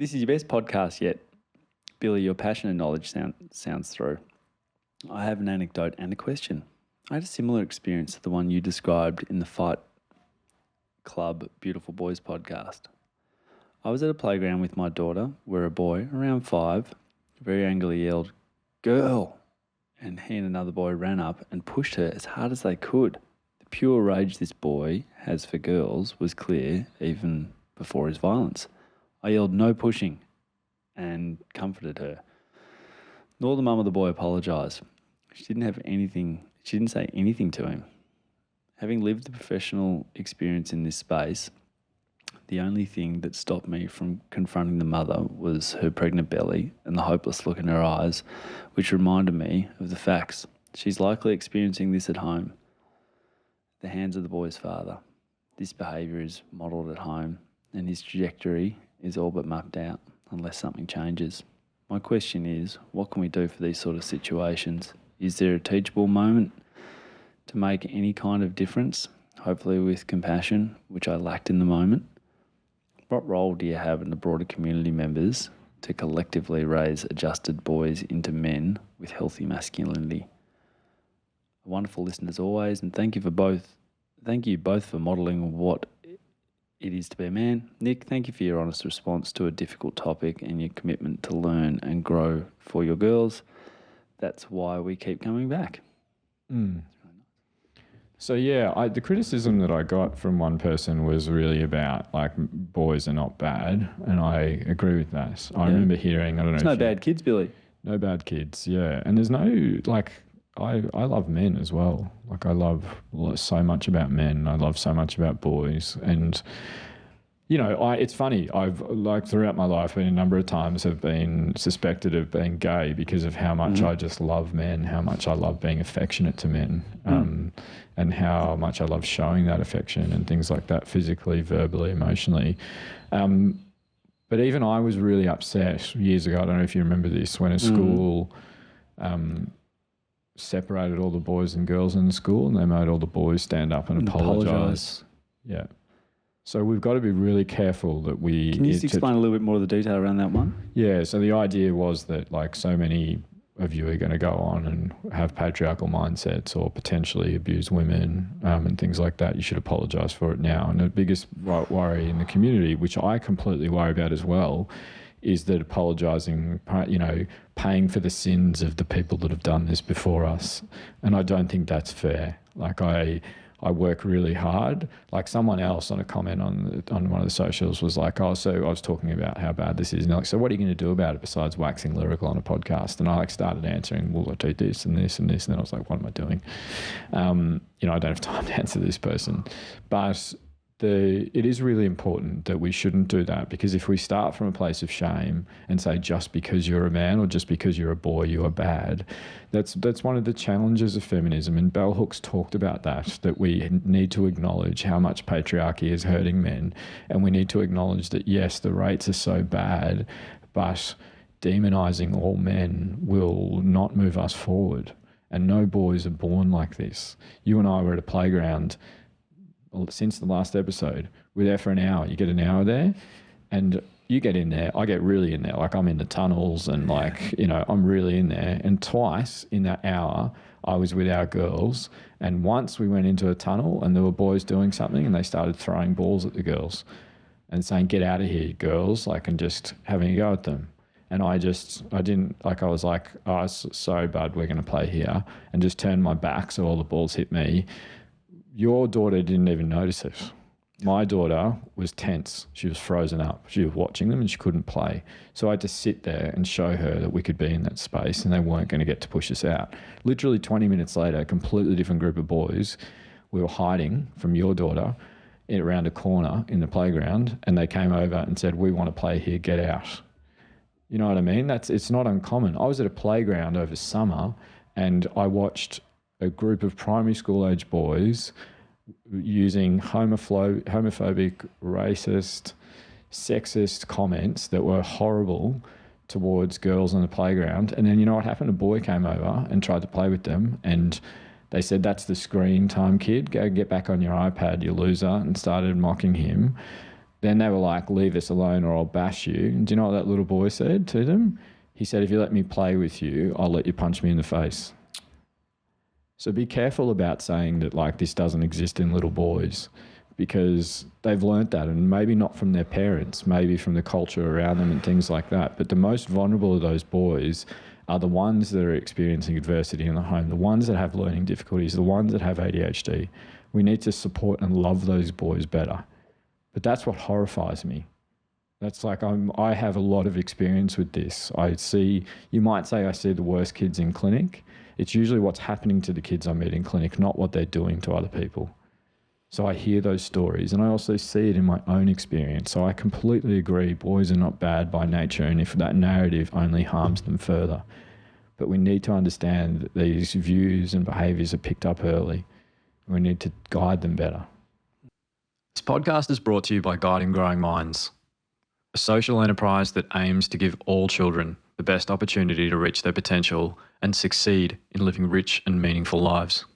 This is your best podcast yet. Billy, your passion and knowledge sounds through. I have an anecdote and a question. I had a similar experience to the one you described in the Fight Club Beautiful Boys podcast. I was at a playground with my daughter where a boy, around 5, very angrily yelled, "Girl!" And he and another boy ran up and pushed her as hard as they could. The pure rage this boy has for girls was clear even before his violence. I yelled, "No pushing," and comforted her. Nor the mum of the boy apologised. She didn't say anything to him. Having lived the professional experience in this space, the only thing that stopped me from confronting the mother was her pregnant belly and the hopeless look in her eyes, which reminded me of the facts. She's likely experiencing this at home. The hands of the boy's father. This behaviour is modelled at home, and his trajectory is all but mapped out unless something changes. My question is, what can we do for these sort of situations? Is there a teachable moment to make any kind of difference, hopefully with compassion, which I lacked in the moment? What role do you have in the broader community members to collectively raise adjusted boys into men with healthy masculinity? A wonderful listen as always, and thank you both for modelling what it is to be a man. Nick, thank you for your honest response to a difficult topic and your commitment to learn and grow for your girls. That's why we keep coming back. So yeah, the criticism that I got from one person was really about like boys are not bad, and I agree with that. I remember hearing, I don't know. There's no bad kids, Billy. No bad kids, yeah. And there's no like, I love men as well. Like I love so much about men. I love so much about boys, and you know, it's funny. I've like throughout my life, a number of times have been suspected of being gay because of how much I just love men, how much I love being affectionate to men, and how much I love showing that affection and things like that, physically, verbally, emotionally. But even I was really upset years ago. I don't know if you remember this, when a school separated all the boys and girls in the school, and they made all the boys stand up and apologise. Yeah. So we've got to be really careful that we... Can you just explain a little bit more of the detail around that one? Yeah, so the idea was that like so many of you are going to go on and have patriarchal mindsets or potentially abuse women and things like that. You should apologise for it now. And the biggest worry in the community, which I completely worry about as well, is that apologising, you know, paying for the sins of the people that have done this before us. And I don't think that's fair. Like I work really hard. Like someone else on a comment on one of the socials was like, oh, so I was talking about how bad this is. And they're like, so what are you going to do about it besides waxing lyrical on a podcast? And I like started answering, well, I do this and this and this. And then I was like, what am I doing? You know, I don't have time to answer this person. But it is really important that we shouldn't do that, because if we start from a place of shame and say just because you're a man or just because you're a boy you are bad, that's one of the challenges of feminism. And bell hooks talked about that we need to acknowledge how much patriarchy is hurting men, and we need to acknowledge that yes, the rates are so bad, but demonising all men will not move us forward. And no boys are born like this. You and I were at a playground since the last episode. We're there for an hour. You get an hour there and you get in there. I get really in there. Like I'm in the tunnels and like, you know, I'm really in there. And twice in that hour, I was with our girls. And once we went into a tunnel and there were boys doing something and they started throwing balls at the girls and saying, "Get out of here, girls," like, and just having a go at them. And I was like, "Oh, sorry, bud, we're going to play here," and just turned my back so all the balls hit me. Your daughter didn't even notice it. My daughter was tense. She was frozen up. She was watching them and she couldn't play. So I had to sit there and show her that we could be in that space and they weren't going to get to push us out. Literally 20 minutes later, a completely different group of boys, we were hiding from your daughter around a corner in the playground, and they came over and said, "We want to play here, get out." You know what I mean? It's not uncommon. I was at a playground over summer and I watched a group of primary school age boys using homophobic, racist, sexist comments that were horrible towards girls on the playground. And then you know what happened? A boy came over and tried to play with them, and they said, "That's the screen time kid. Go get back on your iPad, you loser," and started mocking him. then they were like, leave us alone or I'll bash you. And do you know what that little boy said to them? He said, if you let me play with you, I'll let you punch me in the face. So be careful about saying that like this doesn't exist in little boys, because they've learnt that, and maybe not from their parents, maybe from the culture around them and things like that. But the most vulnerable of those boys are the ones that are experiencing adversity in the home, the ones that have learning difficulties, the ones that have ADHD. We need to support and love those boys better. But that's what horrifies me. That's like I have a lot of experience with this. You might say I see the worst kids in clinic. It's usually what's happening to the kids I meet in clinic, not what they're doing to other people. So I hear those stories, and I also see it in my own experience. So I completely agree, boys are not bad by nature, and if that narrative only harms them further. But we need to understand that these views and behaviours are picked up early. We need to guide them better. This podcast is brought to you by Guiding Growing Minds, a social enterprise that aims to give all children the best opportunity to reach their potential and succeed in living rich and meaningful lives.